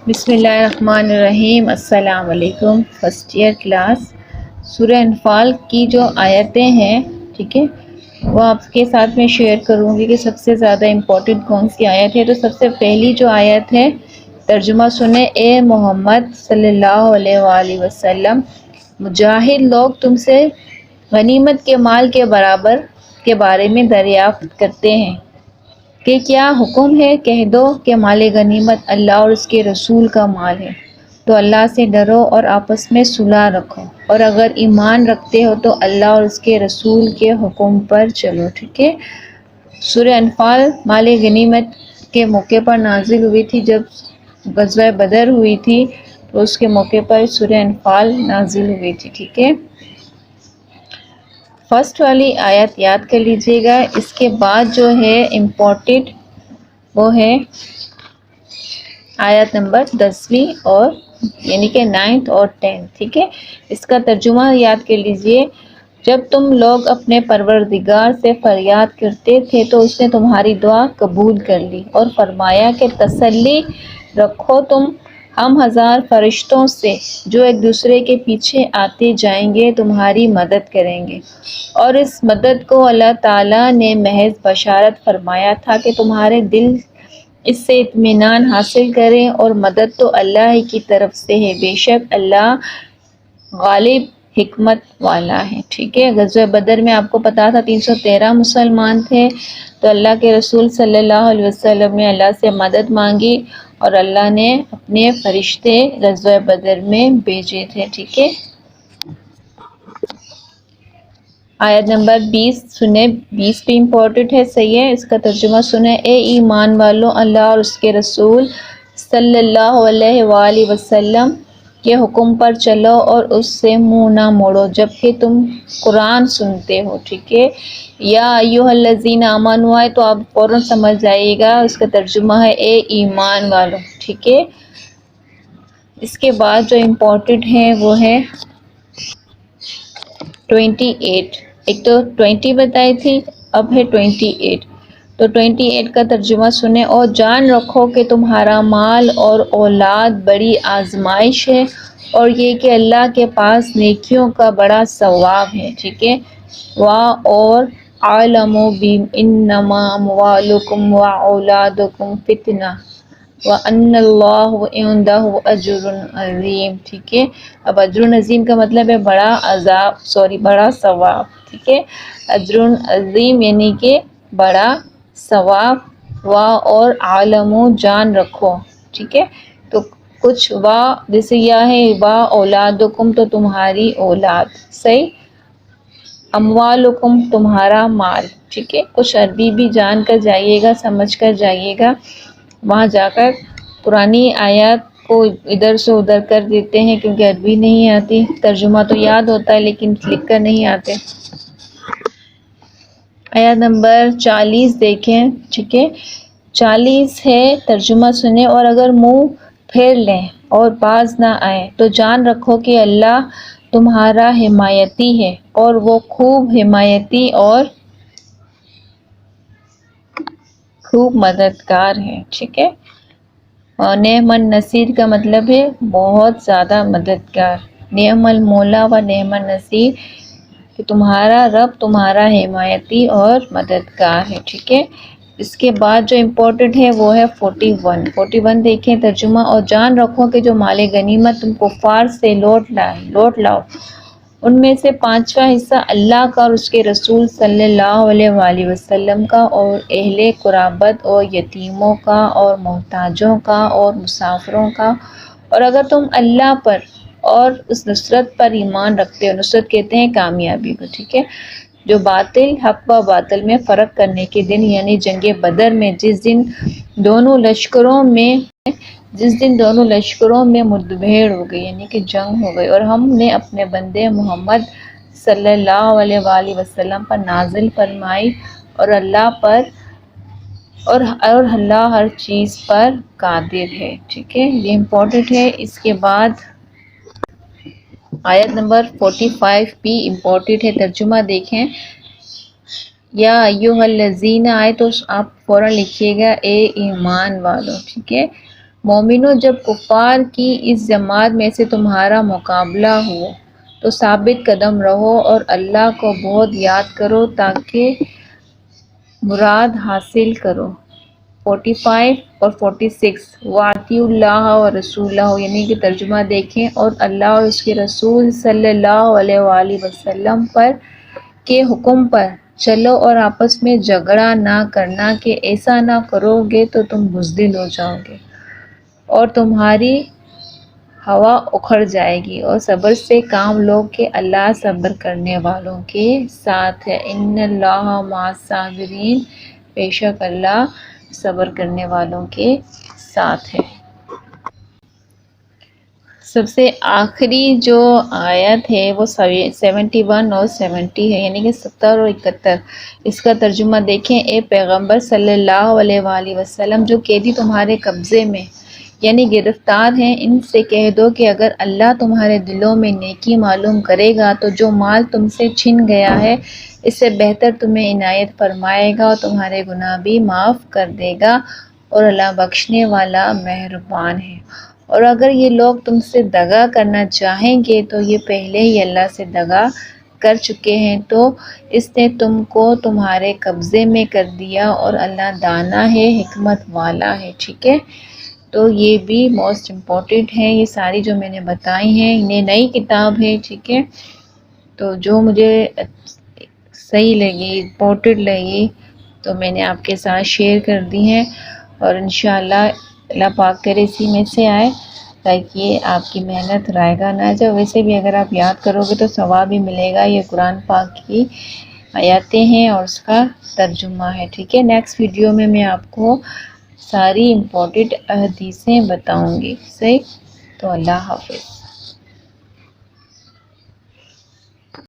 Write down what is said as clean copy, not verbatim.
بسم اللہ الرحمن الرحیم۔ السلام علیکم فرسٹ ایئر کلاس۔ سورہ انفال کی جو آیتیں ہیں، ٹھیک ہے، وہ آپ کے ساتھ میں شیئر کروں گی کہ سب سے زیادہ امپورٹنٹ کون سی آیت ہے۔ تو سب سے پہلی جو آیت ہے، ترجمہ سنیں، اے محمد صلی اللہ علیہ وآلہ وسلم، مجاہد لوگ تم سے غنیمت کے مال کے برابر کے بارے میں دریافت کرتے ہیں کہ کیا حکم ہے؟ کہہ دو کہ مال غنیمت اللہ اور اس کے رسول کا مال ہے، تو اللہ سے ڈرو اور آپس میں صلح رکھو، اور اگر ایمان رکھتے ہو تو اللہ اور اس کے رسول کے حکم پر چلو، ٹھیک ہے۔ سورہ انفال مال غنیمت کے موقع پر نازل ہوئی تھی، جب غزوہ بدر ہوئی تھی تو اس کے موقع پر سورہ انفال نازل ہوئی تھی، ٹھیک ہے۔ فرسٹ والی آیت یاد کر لیجئے گا۔ اس کے بعد جو ہے امپورٹنٹ وہ ہے آیت نمبر 10ویں اور یعنی کہ 9 اور 10، ٹھیک ہے۔ اس کا ترجمہ یاد کر لیجئے۔ جب تم لوگ اپنے پروردگار سے فریاد کرتے تھے تو اس نے تمہاری دعا قبول کر لی اور فرمایا کہ تسلی رکھو، ہم 1000 فرشتوں سے جو ایک دوسرے کے پیچھے آتے جائیں گے تمہاری مدد کریں گے، اور اس مدد کو اللہ تعالیٰ نے محض بشارت فرمایا تھا کہ تمہارے دل اس سے اطمینان حاصل کریں، اور مدد تو اللہ ہی کی طرف سے ہے، بے شک اللہ غالب حکمت والا ہے، ٹھیک ہے۔ غزوہ بدر میں آپ کو پتا تھا 313 مسلمان تھے، تو اللہ کے رسول صلی اللہ علیہ وسلم نے اللہ سے مدد مانگی اور اللہ نے اپنے فرشتے غزوہ بدر میں بھیجے تھے، ٹھیک ہے۔ آیت نمبر 20 سنیں، 20 بھی امپورٹنٹ ہے، صحیح ہے۔ اس کا ترجمہ سنیں، اے ایمان والو، اللہ اور اس کے رسول صلی اللہ علیہ وآلہ وسلم کے حکم پر چلو اور اس سے منہ نہ موڑو جبکہ تم قرآن سنتے ہو، ٹھیک ہے۔ یا ایھا الذین آمنوا ہے تو آپ فوراً سمجھ جائیے گا، اس کا ترجمہ ہے اے ایمان والو، ٹھیک ہے۔ اس کے بعد جو امپورٹنٹ ہے وہ ہے 28۔ ایک تو 20 بتائی تھی، اب ہے 28۔ تو 28 کا ترجمہ سنیں، اور جان رکھو کہ تمہارا مال اور اولاد بڑی آزمائش ہے، اور یہ کہ اللہ کے پاس نیکیوں کا بڑا ثواب ہے، ٹھیک ہے۔ اور اعلموا انما اموالکم واولادکم فتنہ وَأَنَّ اللَّهَ عِندَهُ أَجْرٌ عَظِيمٌ، ٹھیک ہے۔ اب اجر عظیم کا مطلب ہے بڑا ثواب، ٹھیک ہے۔ اجر عظیم یعنی کہ بڑا ثواب، اور عالم جان رکھو، ٹھیک ہے۔ تو کچھ جیسے یہ ہے اولادکم تو تمہاری اولاد، صحیح، اموالکم تمہارا مال، ٹھیک ہے۔ کچھ عربی بھی جان کر جائیے گا، سمجھ کر جائیے گا، وہاں جا کر پرانی آیات کو ادھر سے ادھر کر دیتے ہیں کیونکہ عربی نہیں آتی، ترجمہ تو یاد ہوتا ہے لیکن لکھ کر نہیں آتے۔ آیت نمبر 40 دیکھیں، ٹھیک ہے۔ 40 ہے، ترجمہ سنیں، اور اگر منہ پھیر لیں اور باز نہ آئیں تو جان رکھو کہ اللہ تمہارا حمایتی ہے، اور وہ خوب حمایتی اور خوب مددگار ہے، ٹھیک ہے۔ اور نعم النصیر کا مطلب ہے بہت زیادہ مددگار، نعم المولا و نعم النصیر، کہ تمہارا رب تمہارا حمایتی اور مددگار ہے، ٹھیک ہے۔ اس کے بعد جو امپورٹنٹ ہے وہ ہے 41 دیکھیں ترجمہ، اور جان رکھو کہ جو مال غنیمت تم کفار سے لوٹ لاؤ ان میں سے 5واں حصہ اللہ کا اور اس کے رسول صلی اللہ علیہ وآلہ وسلم کا، اور اہل قرابت اور یتیموں کا اور محتاجوں کا اور مسافروں کا، اور اگر تم اللہ پر اور اس نصرت پر ایمان رکھتے ہو، نصرت کہتے ہیں کامیابی کو، ٹھیک ہے، جو باطل حق و باطل میں فرق کرنے کے دن یعنی جنگ بدر میں جس دن دونوں لشکروں میں مدبھیڑ ہو گئی یعنی کہ جنگ ہو گئی، اور ہم نے اپنے بندے محمد صلی اللہ علیہ وآلہ وسلم پر نازل فرمائی، اور اللہ ہر چیز پر قادر ہے، ٹھیک ہے، یہ امپورٹنٹ ہے۔ اس کے بعد آیت نمبر 45 بھی امپورٹنٹ ہے، ترجمہ دیکھیں، یا ایھا الذین آئے تو آپ فوراً لکھیے گا اے ایمان والو، ٹھیک ہے۔ مومنوں جب کفار کی اس جماعت میں سے تمہارا مقابلہ ہو تو ثابت قدم رہو اور اللہ کو بہت یاد کرو تاکہ مراد حاصل کرو۔ 45 اور 46 وَأَطِیعُوا اللَّهَ وَرَسُولَهُ یعنی کہ ترجمہ دیکھیں اور اللہ اور اس کے رسول صلی اللہ علیہ وآلہ وسلم پر کے حکم پر چلو اور آپس میں جھگڑا نہ کرنا کہ ایسا نہ کرو گے تو تم بزدل ہو جاؤ گے اور تمہاری ہوا اکھڑ جائے گی، اور صبر سے کام لو کہ اللہ صبر کرنے والوں کے ساتھ ہے۔ ان اللہ مع الصابرین بے شک اللہ صبر کرنے والوں کے ساتھ ہے۔ سب سے آخری جو آیت ہے وہ 71 اور 70 ہے، یعنی کہ 70 اور 71۔ اس کا ترجمہ دیکھیں۔ اے پیغمبر صلی اللہ علیہ وآلہ وسلم، جو قیدی تمہارے قبضے میں یعنی گرفتار ہیں، ان سے کہہ دو کہ اگر اللہ تمہارے دلوں میں نیکی معلوم کرے گا تو جو مال تم سے چھن گیا ہے اس سے بہتر تمہیں عنایت فرمائے گا اور تمہارے گناہ بھی معاف کر دے گا، اور اللہ بخشنے والا مہربان ہے۔ اور اگر یہ لوگ تم سے دغا کرنا چاہیں گے تو یہ پہلے ہی اللہ سے دغا کر چکے ہیں، تو اس نے تم کو تمہارے قبضے میں کر دیا، اور اللہ دانا ہے، حکمت والا ہے۔ ٹھیک ہے، تو یہ بھی موسٹ امپورٹنٹ ہے، یہ ساری جو میں نے بتائی ہیں، یہ نئی کتاب ہے۔ ٹھیک ہے، تو جو مجھے صحیح لگی، امپورٹنٹ لگی، تو میں نے آپ کے ساتھ شیئر کر دی ہیں، اور انشاءاللہ اللہ پاک کرے اسی میں سے آئے تاکہ آپ کی محنت رائے گا نہ جائے۔ ویسے بھی اگر آپ یاد کرو گے تو ثواب بھی ملے گا۔ یہ قرآن پاک کی آیاتیں ہیں اور اس کا ترجمہ ہے۔ ٹھیک ہے، نیکسٹ ویڈیو میں آپ کو ساری امپورٹنٹ حدیثیں بتاؤں گی۔ صحیح، تو اللہ حافظ۔